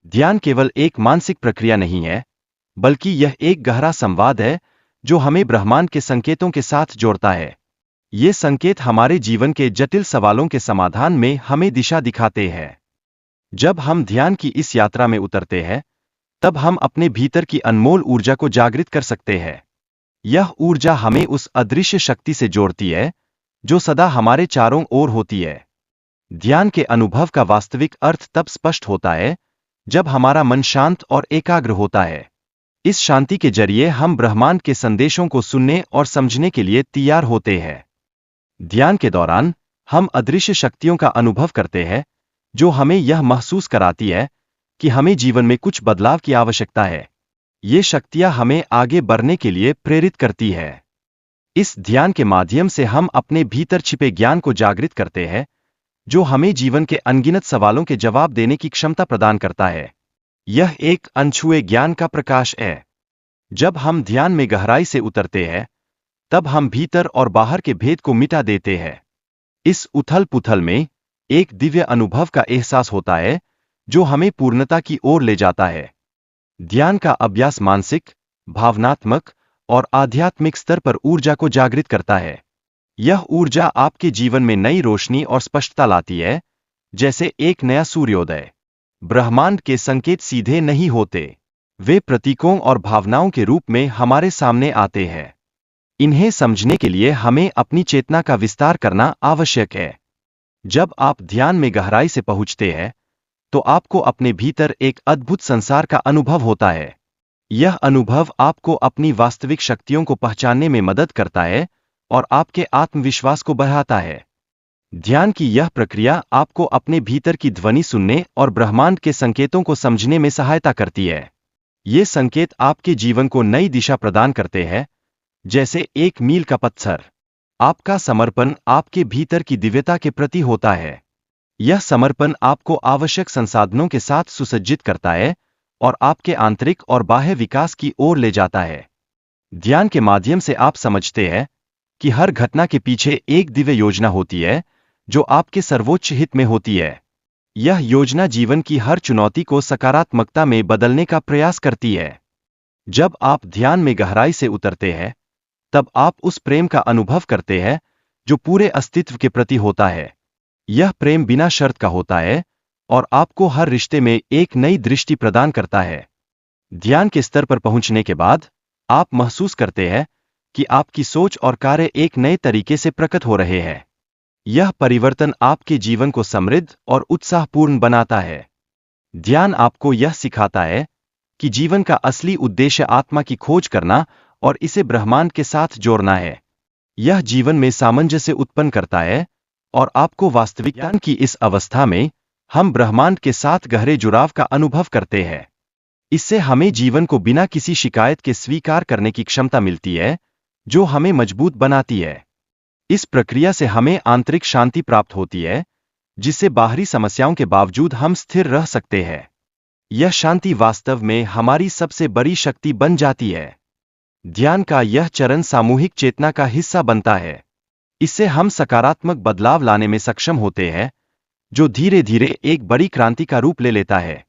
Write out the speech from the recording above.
ध्यान केवल एक मानसिक प्रक्रिया नहीं है, बल्कि यह एक गहरा संवाद है जो हमें ब्रह्मांड के संकेतों के साथ जोड़ता है। ये संकेत हमारे जीवन के जटिल सवालों के समाधान में हमें दिशा दिखाते हैं। जब हम ध्यान की इस यात्रा में उतरते हैं, तब हम अपने भीतर की अनमोल ऊर्जा को जागृत कर सकते हैं। यह ऊर्जा हमें उस अदृश्य शक्ति से जोड़ती है जो सदा हमारे चारों ओर होती है। ध्यान के अनुभव का वास्तविक अर्थ तब स्पष्ट होता है जब हमारा मन शांत और एकाग्र होता है। इस शांति के जरिए हम ब्रह्मांड के संदेशों को सुनने और समझने के लिए तैयार होते हैं। ध्यान के दौरान हम अदृश्य शक्तियों का अनुभव करते हैं जो हमें यह महसूस कराती है कि हमें जीवन में कुछ बदलाव की आवश्यकता है। ये शक्तियां हमें आगे बढ़ने के लिए प्रेरित करती है। इस ध्यान के माध्यम से हम अपने भीतर छिपे ज्ञान को जागृत करते हैं जो हमें जीवन के अनगिनत सवालों के जवाब देने की क्षमता प्रदान करता है। यह एक अनछुए ज्ञान का प्रकाश है। जब हम ध्यान में गहराई से उतरते हैं, तब हम भीतर और बाहर के भेद को मिटा देते हैं। इस उथल-पुथल में एक दिव्य अनुभव का एहसास होता है जो हमें पूर्णता की ओर ले जाता है। ध्यान का अभ्यास मानसिक, भावनात्मक और आध्यात्मिक स्तर पर ऊर्जा को जागृत करता है। यह ऊर्जा आपके जीवन में नई रोशनी और स्पष्टता लाती है, जैसे एक नया सूर्योदय। ब्रह्मांड के संकेत सीधे नहीं होते, वे प्रतीकों और भावनाओं के रूप में हमारे सामने आते हैं। इन्हें समझने के लिए हमें अपनी चेतना का विस्तार करना आवश्यक है। जब आप ध्यान में गहराई से पहुंचते हैं, तो आपको अपने भीतर एक अद्भुत संसार का अनुभव होता है। यह अनुभव आपको अपनी वास्तविक शक्तियों को पहचानने में मदद करता है और आपके आत्मविश्वास को बढ़ाता है। ध्यान की यह प्रक्रिया आपको अपने भीतर की ध्वनि सुनने और ब्रह्मांड के संकेतों को समझने में सहायता करती है। ये संकेत आपके जीवन को नई दिशा प्रदान करते हैं, जैसे एक मील का पत्थर। आपका समर्पण आपके भीतर की दिव्यता के प्रति होता है। यह समर्पण आपको आवश्यक संसाधनों के साथ सुसज्जित करता है और आपके आंतरिक और बाह्य विकास की ओर ले जाता है। ध्यान के माध्यम से आप समझते हैं कि हर घटना के पीछे एक दिव्य योजना होती है जो आपके सर्वोच्च हित में होती है। यह योजना जीवन की हर चुनौती को सकारात्मकता में बदलने का प्रयास करती है। जब आप ध्यान में गहराई से उतरते हैं, तब आप उस प्रेम का अनुभव करते हैं जो पूरे अस्तित्व के प्रति होता है। यह प्रेम बिना शर्त का होता है और आपको हर रिश्ते में एक नई दृष्टि प्रदान करता है। ध्यान के स्तर पर पहुंचने के बाद आप महसूस करते हैं कि आपकी सोच और कार्य एक नए तरीके से प्रकट हो रहे हैं। यह परिवर्तन आपके जीवन को समृद्ध और उत्साहपूर्ण बनाता है। ध्यान आपको यह सिखाता है कि जीवन का असली उद्देश्य आत्मा की खोज करना और इसे ब्रह्मांड के साथ जोड़ना है। यह जीवन में सामंजस्य उत्पन्न करता है और आपको वास्तविक ज्ञान की इस अवस्था में हम ब्रह्मांड के साथ गहरे जुड़ाव का अनुभव करते हैं। इससे हमें जीवन को बिना किसी शिकायत के स्वीकार करने की क्षमता मिलती है, जो हमें मजबूत बनाती है। इस प्रक्रिया से हमें आंतरिक शांति प्राप्त होती है, जिससे बाहरी समस्याओं के बावजूद हम स्थिर रह सकते हैं। यह शांति वास्तव में हमारी सबसे बड़ी शक्ति बन जाती है। ध्यान का यह चरण सामूहिक चेतना का हिस्सा बनता है। इससे हम सकारात्मक बदलाव लाने में सक्षम होते हैं, जो धीरे धीरे एक बड़ी क्रांति का रूप ले लेता है।